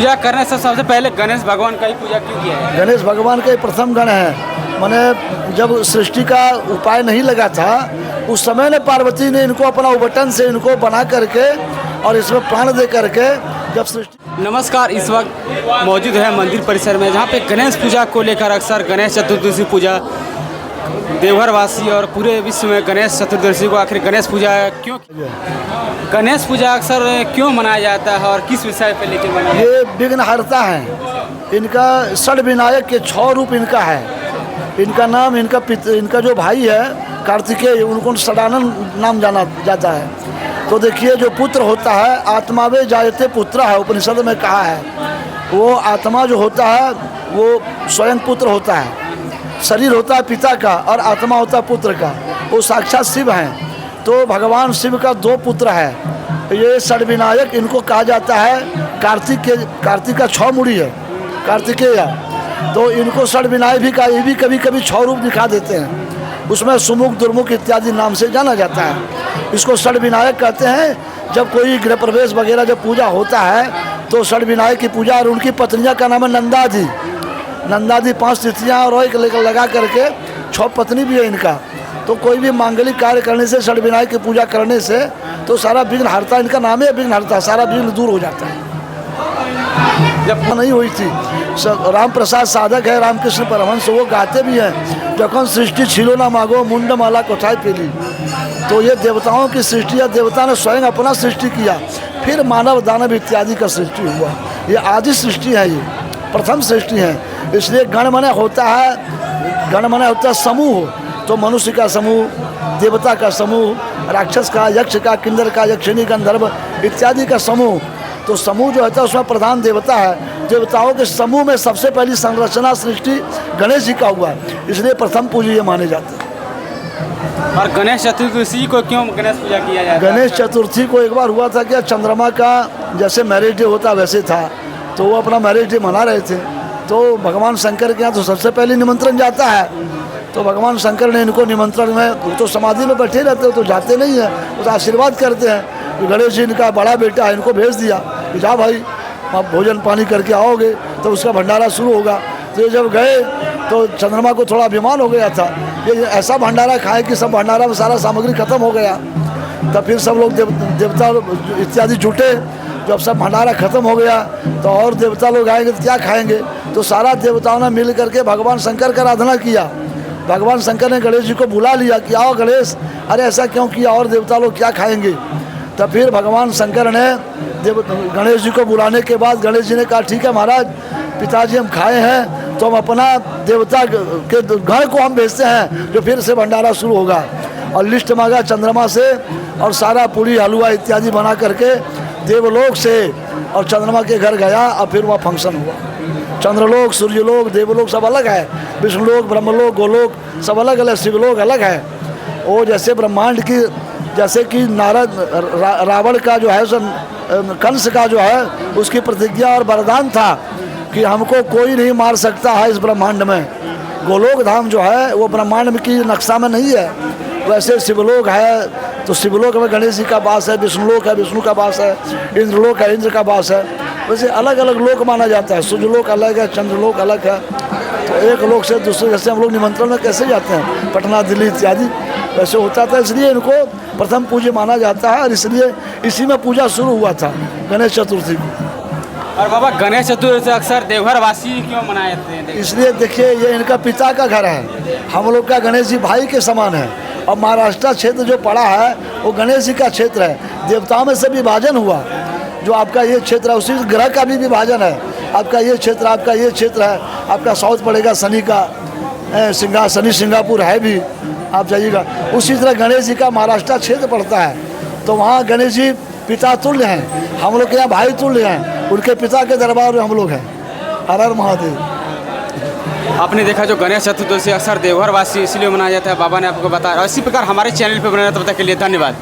पूजा करने से सबसे पहले गणेश भगवान का ही पूजा क्यों किया है? गणेश भगवान का ही प्रथम गण है। मैंने जब सृष्टि का उपाय नहीं लगा था उस समय ने पार्वती ने इनको अपना उबटन से इनको बना करके और इसमें प्राण दे करके जब सृष्टि। नमस्कार, इस वक्त मौजूद है मंदिर परिसर में जहाँ पे गणेश पूजा को लेकर अक्सर गणेश चतुर्दशी पूजा देवघर वासी और पूरे विश्व में गणेश चतुर्दशी को आखिर गणेश पूजा क्यों गणेश पूजा अक्सर क्यों मनाया जाता है और किस विषय पे लेकर मनाया? ये विघ्नहर्ता है। इनका षड विनायक के 6 रूप इनका है। इनका नाम इनका जो भाई है कार्तिकेय, उनको षडानंद नाम जाना जाता है। तो देखिए जो पुत्र होता है आत्मा वे जायते पुत्र है, उपनिषद में कहा है। वो आत्मा जो होता है वो स्वयं पुत्र होता है। शरीर होता है पिता का और आत्मा होता है पुत्र का। वो साक्षात शिव हैं। तो भगवान शिव का 2 पुत्र है। ये षड विनायक इनको कहा जाता है। कार्तिक का 6 मुड़ी है कार्तिकेय। तो इनको षड विनायक भी कहा। ये भी कभी कभी 6 रूप दिखा देते हैं। उसमें सुमुख दुर्मुख इत्यादि नाम से जाना जाता है। इसको षड विनायक कहते हैं। जब कोई गृह प्रवेश वगैरह जब पूजा होता है तो षड विनायक की पूजा, और उनकी पत्नियां का नाम है नंदादी। नंदादी 5 तिथियाँ और एक लगा करके 6 पत्नी भी है इनका। तो कोई भी मांगलिक कार्य करने से षड विनायक की पूजा करने से तो सारा विघ्न हरता, इनका नाम है विघ्न हरता, सारा विघ्न दूर हो जाता है। जब नहीं हुई थी राम प्रसाद साधक है रामकृष्ण परमहंस, वो गाते भी हैं जखन सृष्टि छिलो ना मांगो मुंड माला कोठाई पेली। तो ये देवताओं की सृष्टि है। देवता ने स्वयं अपना सृष्टि किया, फिर मानव दानव इत्यादि का सृष्टि हुआ। ये आदि सृष्टि है, ये प्रथम सृष्टि है। इसलिए गण मने होता है समूह। तो मनुष्य का समूह, देवता का समूह, राक्षस का, यक्ष का, किन्नर का, यक्षिणी, गंधर्व इत्यादि का समूह। तो समूह जो होता है उसमें प्रधान देवता है। देवताओं के समूह में सबसे पहली संरचना सृष्टि गणेश जी का हुआ, इसलिए प्रथम पूज्य माने जाते हैं। और गणेश चतुर्दशी को क्यों गणेश पूजा किया जाता है? गणेश चतुर्थी को एक बार हुआ था कि चंद्रमा का जैसे मैरिज डे होता वैसे था। तो वो अपना मैरिज डे मना रहे थे। तो भगवान शंकर के यहाँ तो सबसे पहले निमंत्रण जाता है। तो भगवान शंकर ने इनको निमंत्रण में, वो तो समाधि में बैठे रहते हो तो जाते नहीं हैं, वो तो आशीर्वाद करते हैं। तो गणेश जी इनका बड़ा बेटा है, इनको भेज दिया कि जा भाई आप भोजन पानी करके आओगे तो उसका भंडारा शुरू होगा। तो ये जब गए तो चंद्रमा को थोड़ा अभिमान हो गया था, ये ऐसा भंडारा खाए कि सब भंडारा में सारा सामग्री खत्म हो गया। तब फिर सब लोग देवता इत्यादि जुटे। जब सब भंडारा खत्म हो गया तो और देवता लोग आएंगे तो क्या खाएंगे। तो सारा देवताओं ने मिल करके भगवान शंकर का आराधना किया। भगवान शंकर ने गणेश जी को बुला लिया कि आओ गणेश, अरे ऐसा क्यों किया, और देवता लोग क्या खाएंगे। तब फिर भगवान शंकर ने गणेश जी को बुलाने के बाद गणेश जी ने कहा ठीक है महाराज, पिताजी हम खाए हैं तो हम अपना देवता के गण को हम भेजते हैं जो फिर से भंडारा शुरू होगा। और लिस्ट मांगा चंद्रमा से और सारा पूरी हलवा इत्यादि बना करके देवलोक से और चंद्रमा के घर गया। और फिर वहाँ फंक्शन हुआ। चंद्रलोक, सूर्यलोक, देवलोक सब अलग है। विष्णुलोक, ब्रह्मलोक, गोलोक सब अलग अलग, शिवलोक अलग है। वो जैसे ब्रह्मांड की, जैसे कि रावण का जो है कंस का जो है उसकी प्रतिज्ञा और वरदान था कि हमको कोई नहीं मार सकता है इस ब्रह्मांड में। गोलोक धाम जो है वो ब्रह्मांड की नक्शा में नहीं है। वैसे शिवलोक है तो शिवलोक में गणेश जी का वास है, विष्णुलोक है विष्णु का वास है, इंद्रलोक है इंद्र का वास है। वैसे अलग अलग लोक माना जाता है। सूर्यलोक अलग है, चंद्रलोक अलग है। तो एक लोक से दूसरे, जैसे हम लोग निमंत्रण में कैसे जाते हैं पटना दिल्ली इत्यादि, वैसे होता था। इसलिए इनको प्रथम पूज्य माना जाता है और इसलिए इसी में पूजा शुरू हुआ था गणेश चतुर्थी को। और बाबा गणेश चतुर्थी अक्सर देवघर वासी क्यों मनाए जाते हैं? इसलिए देखिए ये इनका पिता का घर है। हम लोग का गणेश जी भाई के समान है। और महाराष्ट्र क्षेत्र जो पड़ा है वो गणेश जी का क्षेत्र है। देवताओं में से विभाजन हुआ। जो आपका ये क्षेत्र है उसी ग्रह का भी विभाजन है। आपका ये क्षेत्र, आपका ये क्षेत्र है। आपका साउथ पड़ेगा शनि का, शनि सिंगापुर है भी, आप जाइएगा। उसी तरह गणेश जी का महाराष्ट्र क्षेत्र पड़ता है। तो वहाँ गणेश जी पिता तुल्य हैं। हम लोग के यहाँ भाई तुल्य हैं। उनके पिता के दरबार में हम लोग हैं। हर हर महादेव। आपने देखा जो गणेश चतुर्दशी अक्सर देवघर वासी इसलिए मनाया जाता है, बाबा ने आपको बताया। और इसी प्रकार हमारे चैनल पर बने रहने तब तक के लिए धन्यवाद।